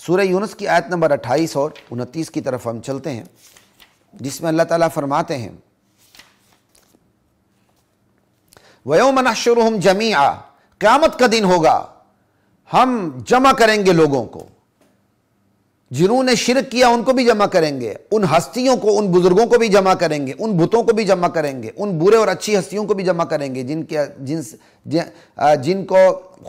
سورہ یونس کی آیت نمبر 28 اور 29 کی طرف ہم چلتے ہیں، جس میں اللہ تعالیٰ فرماتے ہیں وَيَوْمَ نَحْشُرُهُمْ جَمِيعًا، قیامت کا دن ہوگا، ہم جمع کریں گے لوگوں کو، جنہوں نے شرک کیا ان کو بھی جمع کریں گے، ان ہستیوں کو، ان بزرگوں کو بھی جمع کریں گے، ان بتوں کو بھی جمع کریں گے، ان برے اور اچھی ہستیوں کو بھی جمع کریں گے جن کو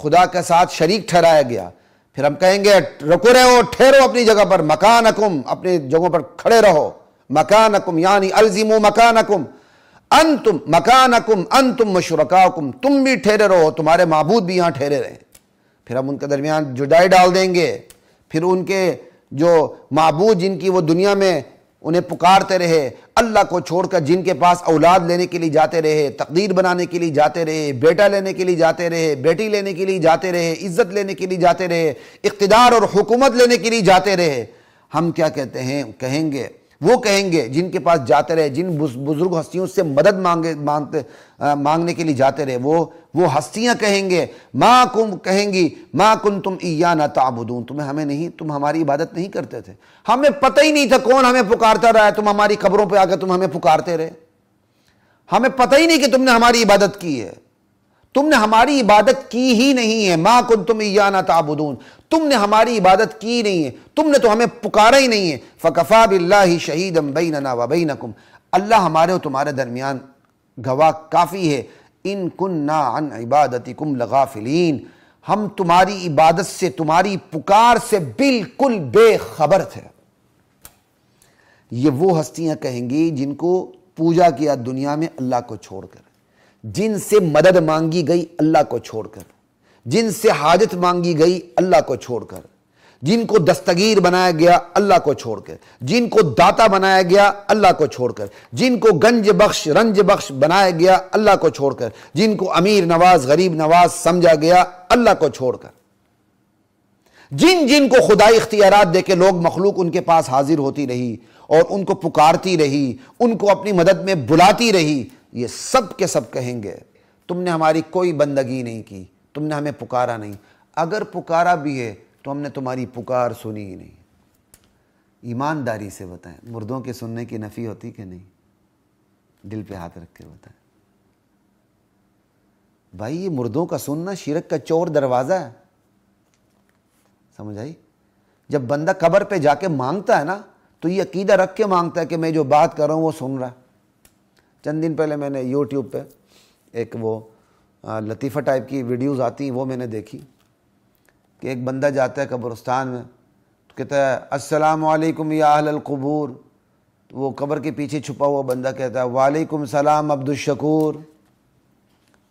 خدا کے ساتھ شریک ٹھہرایا گیا۔ پھر ہم کہیں گے رکو رہو، ٹھہرو اپنی جگہ پر، مکانکم، اپنی جگہوں پر کھڑے رہو، مکانکم یعنی الزموا مکانکم، انتم مکانکم انتم وشرکاؤکم، تم بھی ٹھہرے رہو، تمہارے معبود بھی یہاں ٹھہرے رہیں۔ پھر ہم ان کے درمیان جدائی ڈال دیں گے، پھر ان کے جو معبود جن کی وہ دنیا میں انہیں پکارتے رہے، اللہ کو چھوڑ کر جن کے پاس اولاد لینے کے لیے جاتے رہے، تقدیر بنانے کے لیے جاتے رہے، بیٹا لینے کے لیے جاتے رہے، بیٹی لینے کے لیے جاتے رہے، عزت لینے کے لیے جاتے رہے، اقتدار اور حکومت لینے کے لیے جاتے رہے، ہم کیا کہتے ہیں، کہیں گے، وہ کہیں گے جن کے پاس جاتے رہے، جن بزرگ ہستیوں سے مدد مانگنے کے لیے جاتے رہے، وہ ہستیاں کہیں گے، کہیں گی ما کنتم ایانا تعبدون، تم ہماری عبادت نہیں کرتے تھے، ہمیں پتہ ہی نہیں تھا کون ہمیں پکارتا رہا ہے، تم ہماری قبروں پہ آ کر تم ہمیں پکارتے رہے، ہمیں پتہ ہی نہیں کہ تم نے ہماری عبادت کی ہے، تم نے ہماری عبادت کی ہی نہیں ہے، ما کنتم ایانا تعبدون، تم نے ہماری عبادت کی نہیں ہے، تم نے تو ہمیں پکارا ہی نہیں ہے، فکفا باللہ شہیدا بیننا وبینکم، اللہ ہمارے اور تمہارے درمیان گواہ کافی ہے، ان کننا عن عبادتکم لغافلین، ہم تمہاری عبادت سے، تمہاری پکار سے بالکل بے خبر تھے۔ یہ وہ ہستیاں کہیں گی جن کو پوجا کیا دنیا میں اللہ کو چھوڑ کر، جن سے مدد مانگی گئی اللہ کو چھوڑ کر، جن سے حاجت مانگی گئی اللہ کو چھوڑ کر، جن کو دستگیر بنایا گیا اللہ کو چھوڑ کر، جن کو داتا بنایا گیا اللہ کو چھوڑ کر، جن کو گنج بخش رنج بخش بنایا گیا اللہ کو چھوڑ کر، جن کو امیر نواز غریب نواز سمجھا گیا اللہ کو چھوڑ کر، جن کو خدائی اختیارات دے کے لوگ مخلوق ان کے پاس حاضر ہوتی رہی اور ان کو پکارتی رہی، ان کو اپنی مدد میں بلاتی رہی، یہ سب کے سب کہیں گے تم نے ہماری کوئی بندگی نہیں کی، تم نے ہمیں پکارا نہیں، اگر پکارا بھی ہے تو ہم نے تمہاری پکار سنی ہی نہیں۔ ایمانداری سے بتائیں، مردوں کے سننے کی نفی ہوتی کہ نہیں؟ دل پہ ہاتھ رکھ کے بتائیں بھائی، یہ مردوں کا سننا شرک کا چور دروازہ ہے، سمجھ آئی؟ جب بندہ قبر پہ جا کے مانگتا ہے نا تو یہ عقیدہ رکھ کے مانگتا ہے کہ میں جو بات کر رہا ہوں وہ سن رہا ہے۔ چند دن پہلے میں نے یوٹیوب پہ ایک وہ لطیفہ ٹائپ کی ویڈیوز آتی ہیں، وہ میں نے دیکھی کہ ایک بندہ جاتا ہے قبرستان میں تو کہتا ہے السلام علیکم یا اہل القبور، تو وہ قبر کے پیچھے چھپا ہوا بندہ کہتا ہے وعلیکم السلام عبد الشکور،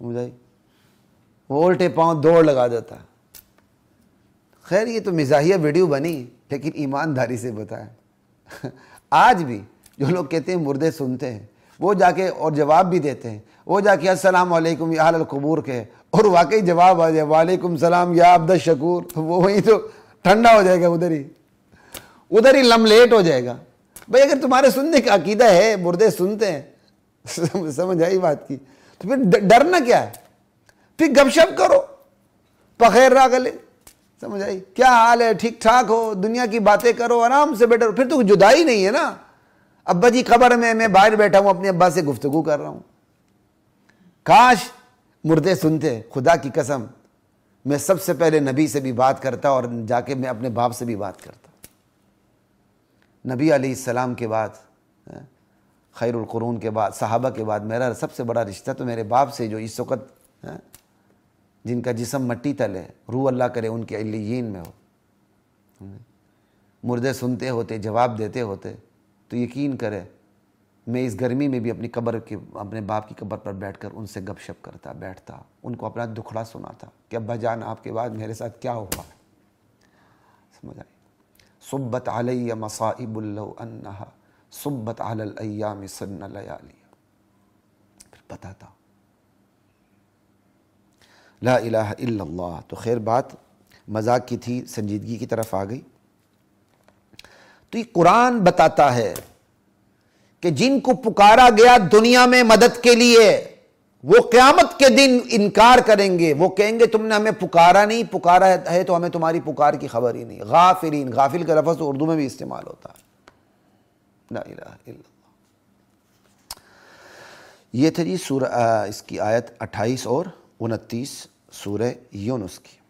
وہ الٹے پاؤں دوڑ لگا دیتا ہے۔ خیر یہ تو مزاحیہ ویڈیو بنی، لیکن ایمانداری سے بتائیں آج بھی جو لوگ کہتے ہیں مردے سنتے ہیں، وہ جا کے اور جواب بھی دیتے ہیں، وہ جا کے السلام علیکم یا اہل القبور کے اور واقعی جواب آ جائے وعلیکم السلام یا عبد الشکور، وہ وہیں تو ٹھنڈا ہو جائے گا، ادھر ہی لملیٹ ہو جائے گا۔ بھئی اگر تمہارے سننے کا عقیدہ ہے مردے سنتے ہیں، سمجھ آئی بات کی، تو پھر ڈرنا کیا ہے؟ پھر گپ شپ کرو، بخیر راغلے، سمجھ آئی؟ کیا حال ہے، ٹھیک ٹھاک ہو، دنیا کی باتیں کرو، آرام سے بیٹھو، پھر تو جدائی نہیں ہے نا۔ ابا جی قبر میں باہر بیٹھا ہوں، اپنے ابا سے گفتگو کر رہا ہوں۔ کاش مردے سنتے، خدا کی قسم میں سب سے پہلے نبی سے بھی بات کرتا اور جا کے میں اپنے باپ سے بھی بات کرتا۔ نبی علیہ السلام کے بعد، خیر القرون کے بعد، صحابہ کے بعد میرا سب سے بڑا رشتہ تو میرے باپ سے، جو اس وقت جن کا جسم مٹی تل ہے، روح اللہ کرے ان کے علیین میں ہو۔ مردے سنتے ہوتے، جواب دیتے ہوتے تو یقین کرے میں اس گرمی میں بھی اپنے باپ کی قبر پر بیٹھ کر ان سے گپ شپ کرتا، بیٹھتا، ان کو اپنا دکھڑا سناتا کہ ابا جان آپ کے بعد میرے ساتھ کیا ہوا ہے، سمجھ آئی؟ صبت علی مصائب لو انہا صبت علی الایام سن لیالی، پھر پتا تھا لا الہ الا اللہ۔ تو خیر بات مذاق کی تھی، سنجیدگی کی طرف آ گئی۔ تو یہ قرآن بتاتا ہے کہ جن کو پکارا گیا دنیا میں مدد کے لیے، وہ قیامت کے دن انکار کریں گے، وہ کہیں گے تم نے ہمیں پکارا نہیں، پکارا ہے تو ہمیں تمہاری پکار کی خبر ہی نہیں۔ غافلین، غافل کا لفظ اردو میں بھی استعمال ہوتا ہے۔ لا الہ الا اللہ۔ یہ تھے جی سورہ اس کی آیت 28 اور 29 سورہ یونس کی۔